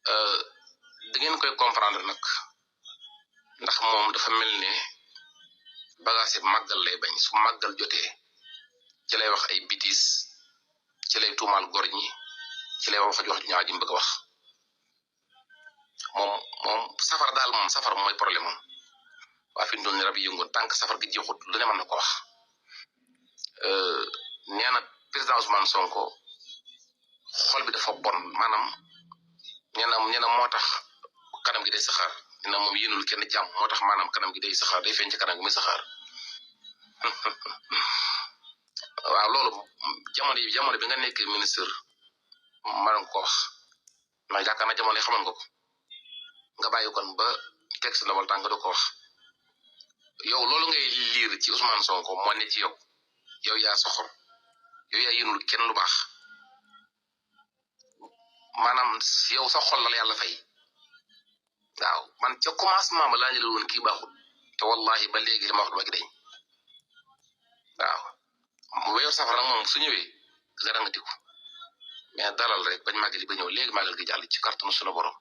da ngeen koy comprendre nag ndax moom dafa mel ne bagage màggal lay bañ su màggal jotee ci lay wax ay bitis ci lay tuumaal góor ñi ci lay wax ju ñaaw ji mu bëgg wax moom safar daal moom safar mooy problème am waa fi mu doon rab yi yëngoon tànk safar gi jeexut lu ne mën na ko wax nee na président Ousmane Sonko xol bi dafa bon maanaam nee na moo tax kanam gi day saxaar nee na moom yéenul kenn jàmm moo tax maanaam kanam gi day saxaar day feeñ ci kanam gi muy saxaar waaw loolu jamono bi nga nekk ministre man ko wax ndax yaakaar na jamono yi xamoon nga ko nga bàyyi kon ba texte la wala tànk do ko wax yow loolu ngay liir ci Ousmane Sonko moo ne ci yow yaa soxor yow yaa yéenul kenn lu baax maanaam yow sa xol la yàlla fay waaw man ca commencement ba laa ñu la woon kii baaxul te wallahi ba léegi li ma wax du ma gi dañ waaw weeru safar nag moom su ñëwee dara nga tiku mais dalal rek bañ màggali ba ñëw léegi màggal gi jàll ci kàttanu sunu borom